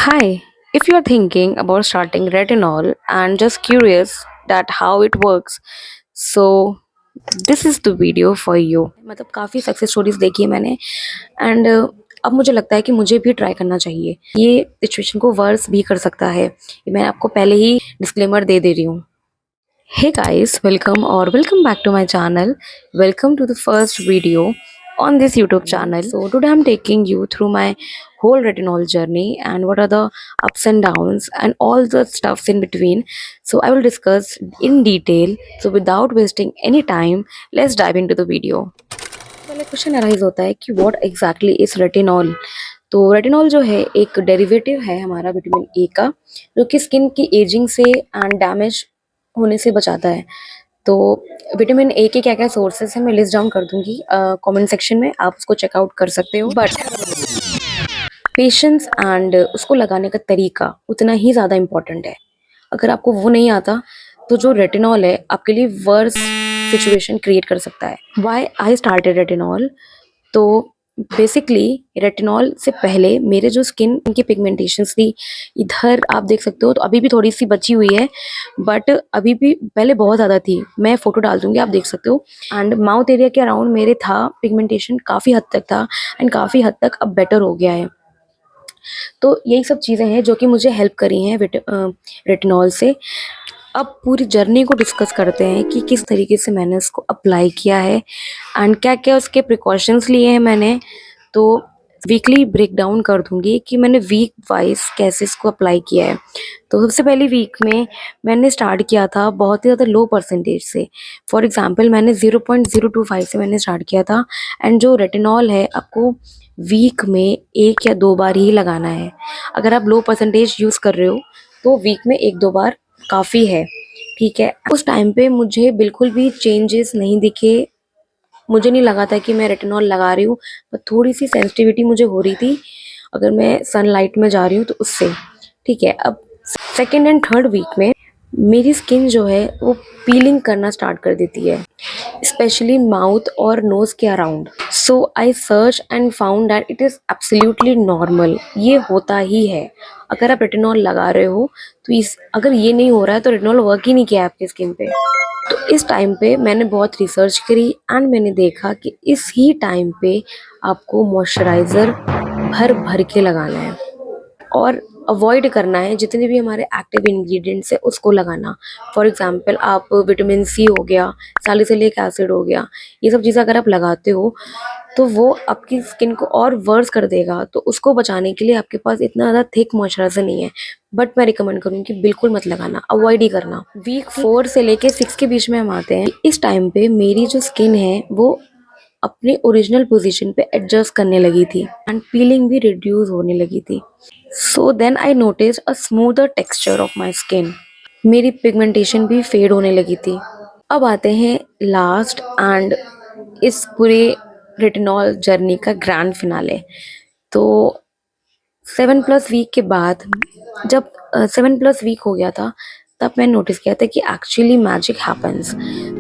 Hi, if you're thinking about starting retinol and just curious that how it works, so this is the video for you. मतलब काफ़ी success stories देखी है मैंने and अब मुझे लगता है कि मुझे भी ट्राई करना चाहिए। ये सिचुएशन को वर्स भी कर सकता है। ये मैं आपको पहले ही डिस्क्लेमर दे रही हूँ। Hey guys, welcome back to my channel. Welcome to the first video on this YouTube channel. So today I'm taking you through my whole retinol journey and what are the ups and downs and all the stuffs in between. So I will discuss in detail. So without wasting any time, let's dive into the video. पहले question arise होता है कि what exactly is retinol. तो retinol जो है एक derivative है हमारा विटामिन ए का, जो कि स्किन की एजिंग से एंड डैमेज होने से बचाता है। तो विटामिन ए के क्या क्या सोर्सेस हैं मैं लिस्ट डाउन कर दूंगी कमेंट सेक्शन में, आप उसको चेकआउट कर सकते हो। बट पेशेंस एंड उसको लगाने का तरीका उतना ही ज़्यादा इम्पॉर्टेंट है। अगर आपको वो नहीं आता तो जो रेटिनॉल है आपके लिए वर्स सिचुएशन क्रिएट कर सकता है। वाई आई स्टार्टेड रेटिनॉल, तो बेसिकली रेटिनॉल से पहले मेरे जो स्किन की पिगमेंटेशंस थी, इधर आप देख सकते हो तो अभी भी थोड़ी सी बची हुई है, बट अभी भी पहले बहुत ज़्यादा थी। मैं फ़ोटो डाल दूंगी, आप देख सकते हो। एंड माउथ एरिया के अराउंड मेरे था पिगमेंटेशन, काफ़ी हद तक था एंड काफ़ी हद तक अब बेटर हो गया है। तो यही सब चीज़ें हैं जो कि मुझे हेल्प करी हैं रेटिनॉल से। अब पूरी जर्नी को डिस्कस करते हैं कि किस तरीके से मैंने इसको अप्लाई किया है एंड क्या क्या उसके प्रिकॉशंस लिए हैं मैंने। तो वीकली ब्रेक डाउन कर दूंगी कि मैंने वीक वाइज कैसे इसको अप्लाई किया है। तो सबसे पहली वीक में मैंने स्टार्ट किया था बहुत ही ज़्यादा लो परसेंटेज से। फॉर एग्जांपल मैंने 0.025 से मैंने स्टार्ट किया था। एंड जो रेटिनॉल है आपको वीक में एक या दो बार ही लगाना है। अगर आप लो परसेंटेज यूज़ कर रहे हो तो वीक में एक दो बार काफ़ी है, ठीक है। उस टाइम पे मुझे बिल्कुल भी चेंजेस नहीं दिखे। मुझे नहीं लगा था कि मैं रेटिनॉल लगा रही हूँ, पर थोड़ी सी सेंसिटिविटी मुझे हो रही थी अगर मैं सनलाइट में जा रही हूँ तो उससे, ठीक है। अब सेकेंड एंड थर्ड वीक में मेरी स्किन जो है वो पीलिंग करना स्टार्ट कर देती है, स्पेशली माउथ और नोज के around. So I search and found that it is absolutely normal. ये होता ही है अगर आप रेटिनॉल लगा रहे हो। तो इस अगर ये नहीं हो रहा है तो रेटिनॉल वर्क ही नहीं किया है आपकी स्किन पे। तो इस टाइम पे मैंने बहुत रिसर्च करी एंड मैंने देखा कि इस ही टाइम पे आपको मॉइस्चराइज़र भर भर के लगाना है और अवॉइड करना है जितने भी हमारे एक्टिव इंग्रेडिएंट्स है उसको लगाना। फॉर एग्जांपल आप विटामिन सी हो गया, सैलिसिलिक एसिड हो गया, ये सब चीज़ें अगर आप लगाते हो तो वो आपकी स्किन को और वर्स कर देगा। तो उसको बचाने के लिए आपके पास इतना ज़्यादा थिक मॉइस्चराइजर नहीं है, बट मैं रिकमेंड करूँगी कि बिल्कुल मत लगाना, अवॉइड ही करना। वीक 4 से लेके 6 के बीच में हम आते हैं। इस टाइम पे मेरी जो स्किन है वो अपने ओरिजिनल पोजीशन पे एडजस्ट करने लगी थी एंड पीलिंग भी रिड्यूस होने लगी थी। So then I notice a smoother texture of my skin. मेरी पिगमेंटेशन भी फेड होने लगी थी। अब आते हैं लास्ट एंड इस पूरे रेटिनॉल जर्नी का ग्रैंड फिनाले। तो 7+ वीक के बाद जब 7+ वीक हो गया था तब मैंने नोटिस किया था कि एक्चुअली मैजिक हैपन्स।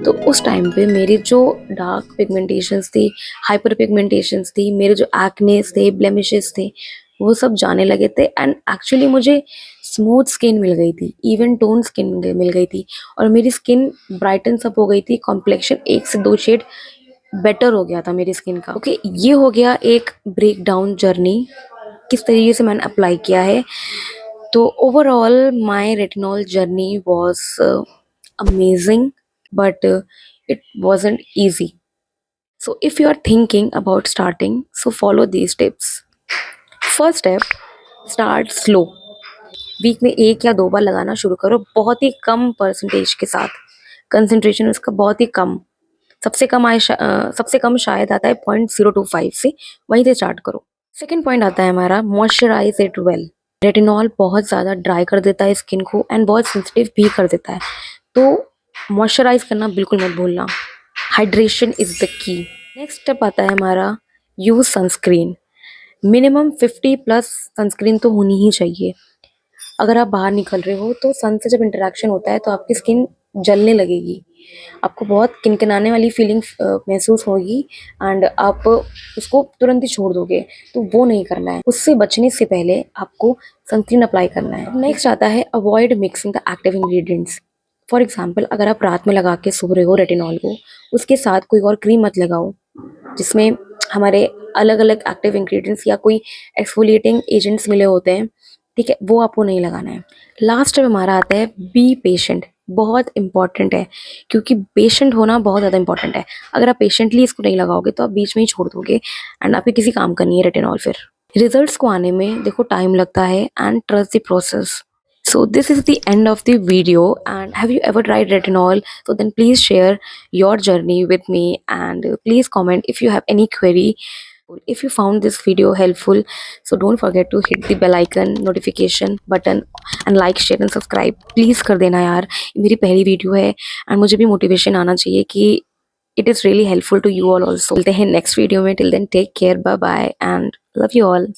तो उस टाइम पे मेरे जो डार्क पिगमेंटेशंस थी, हाइपर पिगमेंटेशंस थी, मेरे जो एक्नेस थे, ब्लेमिशेस थे, वो सब जाने लगे थे एंड एक्चुअली मुझे स्मूथ स्किन मिल गई थी, इवन टोन स्किन मिल गई थी और मेरी स्किन ब्राइटन सब हो गई थी। कॉम्प्लेक्शन 1 से 2 शेड बेटर हो गया था मेरी स्किन का। ओके, ये हो गया एक ब्रेक डाउन जर्नी किस तरीके से मैंने अप्लाई किया है। तो overall my retinol journey was amazing, but it wasn't easy. So if you are thinking about starting, so follow these tips. First step, start slow. Week में एक या दो बार लगाना शुरू करो, बहुत ही कम परसेंटेज के साथ। कंसंट्रेशन उसका बहुत ही कम, सबसे कम शायद आता है 0.025 से, वहीं से स्टार्ट करो। सेकेंड पॉइंट आता है हमारा मॉइस्चराइज इट वेल। रेटिनॉल बहुत ज़्यादा ड्राई कर देता है स्किन को एंड बहुत सेंसिटिव भी कर देता है, तो मॉइस्चराइज करना बिल्कुल मत भूलना। Hydration is the key. Next step आता है हमारा यूज सनस्क्रीन। मिनिमम 50+ सनस्क्रीन तो होनी ही चाहिए। अगर आप बाहर निकल रहे हो तो सन से जब इंटरेक्शन होता है तो आपकी स्किन जलने लगेगी आपको बहुत किनकिनाने वाली फीलिंग महसूस होगी एंड आप उसको तुरंत ही छोड़ दोगे, तो वो नहीं करना है। उससे बचने से पहले आपको सनस्क्रीन अप्लाई करना है। नेक्स्ट आता है avoid mixing the active ingredients. For example, अगर आप रात में लगा के सो रहे हो रेटिनॉल को, उसके साथ कोई और क्रीम मत लगाओ जिसमें हमारे अलग अलग एक्टिव इंग्रेडिएंट्स या कोई एक्सफोलिएटिंग एजेंट्स मिले होते हैं, ठीक है, वो आपको नहीं लगाना है। लास्ट में हमारा आता है बी पेशेंट। बहुत इंपॉर्टेंट है, क्योंकि पेशेंट होना बहुत ज़्यादा इंपॉर्टेंट है। अगर आप पेशेंटली इसको नहीं लगाओगे तो आप बीच में ही छोड़ दोगे एंड आपके किसी काम का नहीं है रेटिनॉल। फिर रिजल्ट्स को आने में देखो टाइम लगता है and trust the process. So this is the end of the video, and have you ever tried retinol? So then please share your journey with me, and please comment if you have any query. If you found this video helpful, so don't forget to hit the bell icon, notification button, and like, share and subscribe. Please कर देना यार, ये मेरी पहली video है and मुझे भी motivation आना चाहिए कि it is really helpful to you all also. मिलते हैं नेक्स्ट वीडियो में, till then take care, bye bye and love you all.